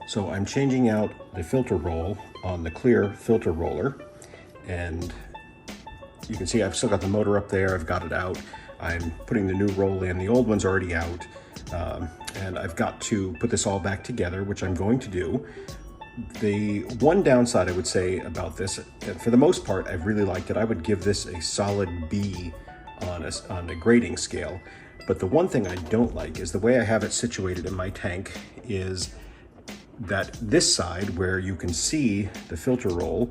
So I'm changing out the filter roll on the Klir filter roller, and you can see I've still got the motor up there. I've got it out. I'm putting the new roll in. The old one's already out, and I've got to put this all back together, which I'm going to do. The one downside I would say about this, for the most part, I've really liked it. I would give this a solid B on a grading scale. But the one thing I don't like is the way I have it situated in my tank is that this side where you can see the filter roll,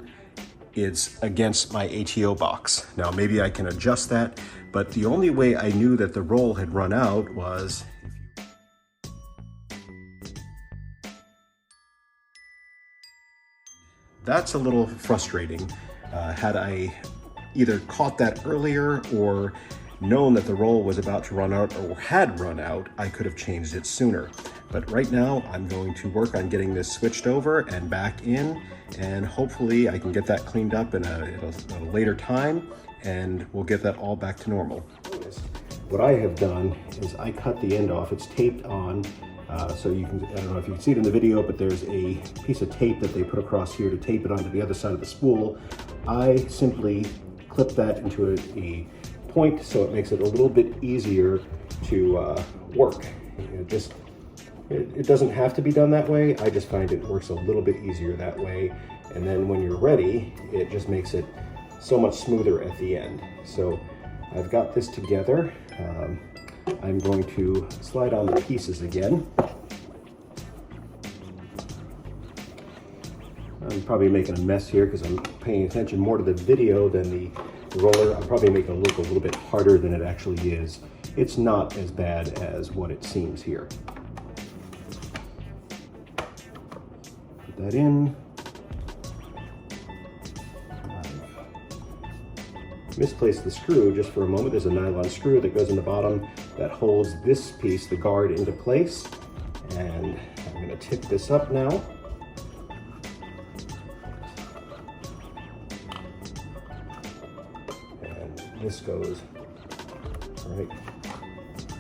it's against my ATO box. Now maybe I can adjust that, but the only way I knew that the roll had run out was that's a little frustrating. Had I either caught that earlier or known that the roll was about to run out or had run out, I could have changed it sooner. But right now I'm going to work on getting this switched over and back in, and hopefully I can get that cleaned up in a later time, and we'll get that all back to normal. What I have done is I cut the end off. It's taped on, so you can, I don't know if you can see it in the video, but there's a piece of tape that they put across here to tape it onto the other side of the spool. I simply clip that into a point so it makes it a little bit easier to work. It doesn't have to be done that way. I just find it works a little bit easier that way. And then when you're ready, it just makes it so much smoother at the end. So I've got this together. I'm going to slide on the pieces again. I'm probably making a mess here because I'm paying attention more to the video than the roller. I'm probably making it look a little bit harder than it actually is. It's not as bad as what it seems here. Put that in. I've misplaced the screw just for a moment. There's a nylon screw that goes in the bottom that holds this piece, the guard, into place. And I'm going to tip this up now. This goes right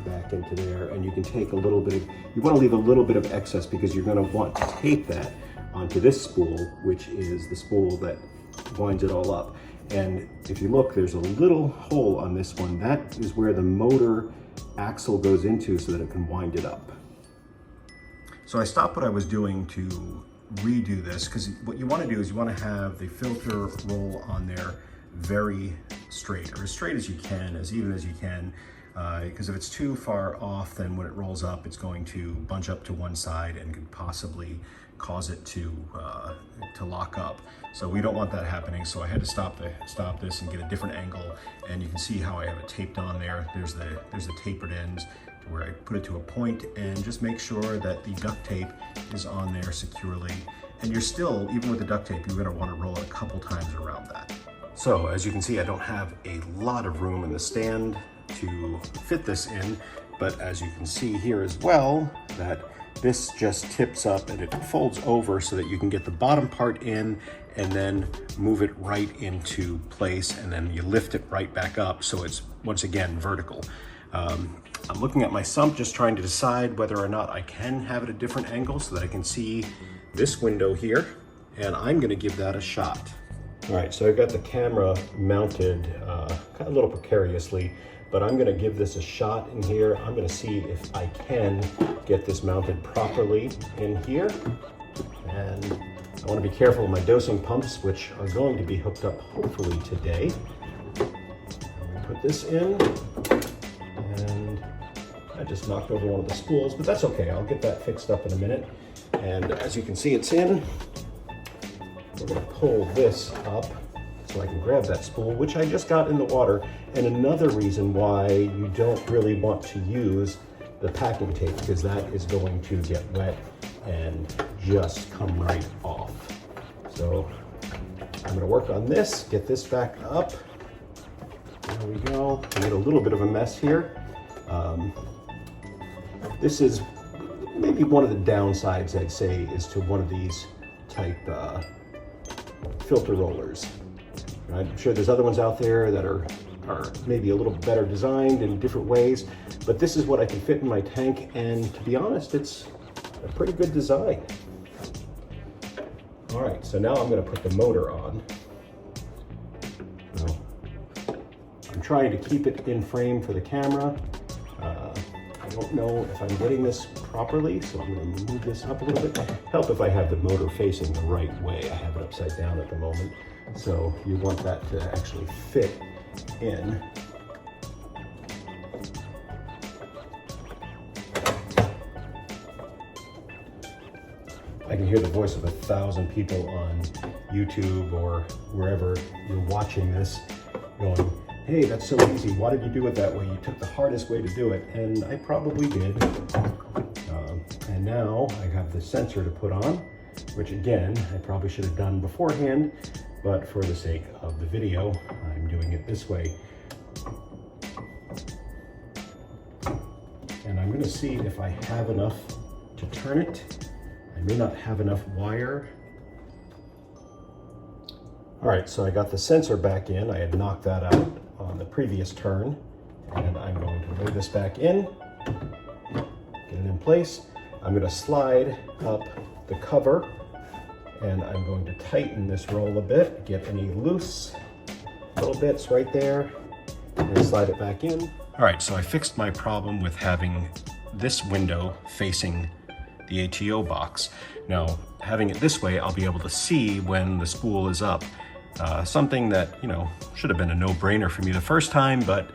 back into there, and you can take a little bit of, you want to leave a little bit of excess because you're going to want to tape that onto this spool, which is the spool that winds it all up. And if you look, there's a little hole on this one. That is where the motor axle goes into so that it can wind it up. So I stopped what I was doing to redo this, because what you want to do is you want to have the filter roll on there very straight, or as straight as you can, as even as you can, because if it's too far off, then when it rolls up, it's going to bunch up to one side and could possibly cause it to lock up. So we don't want that happening. So I had to stop this and get a different angle, and you can see how I have it taped on there. There's the tapered ends to where I put it to a point, and just make sure that the duct tape is on there securely. And you're still, even with the duct tape, you're going to want to roll it a couple times around that. So as you can see, I don't have a lot of room in the stand to fit this in, but as you can see here as well, that this just tips up and it folds over so that you can get the bottom part in and then move it right into place, and then you lift it right back up so it's once again vertical. I'm looking at my sump, just trying to decide whether or not I can have it a different angle so that I can see this window here, and I'm going to give that a shot. All right, so I've got the camera mounted kind of a little precariously, but I'm gonna give this a shot in here. I'm gonna see if I can get this mounted properly in here. And I wanna be careful with my dosing pumps, which are going to be hooked up hopefully today. I'm gonna put this in, and I just knocked over one of the spools, but that's okay. I'll get that fixed up in a minute. And as you can see, it's in. We're going to pull this up so I can grab that spool, which I just got in the water. And another reason why you don't really want to use the packing tape, because that is going to get wet and just come right off. So I'm going to work on this, get this back up. There we go. I made a little bit of a mess here. This is maybe one of the downsides, I'd say, is to one of these type filter rollers. I'm sure there's other ones out there that are maybe a little better designed in different ways, but this is what I can fit in my tank, and to be honest, it's a pretty good design. All right, so now I'm gonna put the motor on. Now, I'm trying to keep it in frame for the camera. I don't know if I'm getting this properly, so I'm going to move this up a little bit. Help if I have the motor facing the right way. I have it upside down at the moment, so you want that to actually fit in. I can hear the voice of 1,000 people on YouTube or wherever you're watching this going, hey, that's so easy. Why did you do it that way? You took the hardest way to do it. And I probably did. And now I have the sensor to put on, which again, I probably should have done beforehand, but for the sake of the video, I'm doing it this way. And I'm gonna see if I have enough to turn it. I may not have enough wire. All right, so I got the sensor back in. I had knocked that out on the previous turn, and I'm going to lay this back in, get it in place. I'm going to slide up the cover, and I'm going to tighten this roll a bit, get any loose little bits right there, and then slide it back in. All right, so I fixed my problem with having this window facing the ATO box. Now, having it this way, I'll be able to see when the spool is up. Something that, you know, should have been a no-brainer for me the first time, but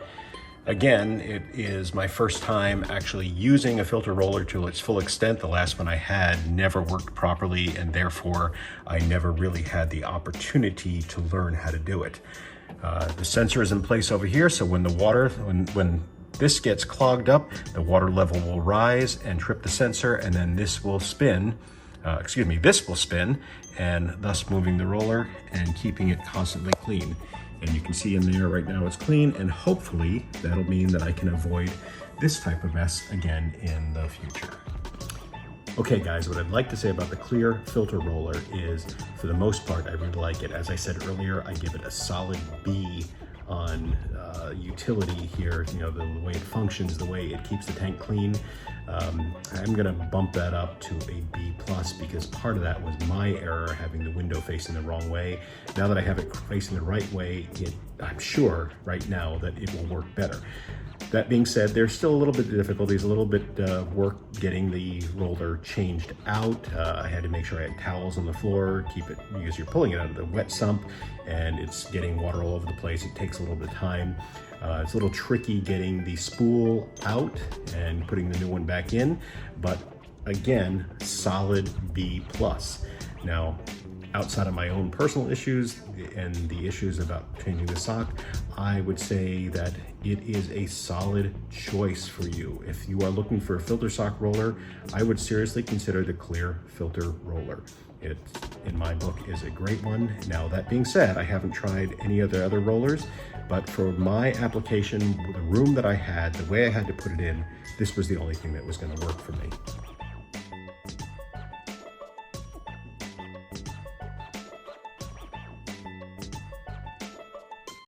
again, it is my first time actually using a filter roller to its full extent. The last one I had never worked properly, and therefore I never really had the opportunity to learn how to do it. The sensor is in place over here, so when the water, when this gets clogged up, the water level will rise and trip the sensor, and then this will spin. This will spin, and thus moving the roller and keeping it constantly clean. And you can see in there right now it's clean, and hopefully that'll mean that I can avoid this type of mess again in the future. Okay guys, what I'd like to say about the Klir filter roller is, for the most part, I really like it. As I said earlier, I give it a solid B on utility here, you know, the way it functions, the way it keeps the tank clean. I'm gonna bump that up to a B+ because part of that was my error, having the window facing the wrong way. Now that I have it facing the right way, I'm sure right now that it will work better. That being said, there's still a little bit of difficulties, a little bit work getting the roller changed out. I had to make sure I had towels on the floor, keep it, because you're pulling it out of the wet sump and it's getting water all over the place. It takes a little bit of time. It's a little tricky getting the spool out and putting the new one back in, but again, solid B+. Now, outside of my own personal issues and the issues about changing the sock, I would say that it is a solid choice for you. If you are looking for a filter sock roller, I would seriously consider the Klir filter roller. It, in my book, is a great one. Now, that being said, I haven't tried any of the other rollers, but for my application, the room that I had, the way I had to put it in, this was the only thing that was gonna work for me.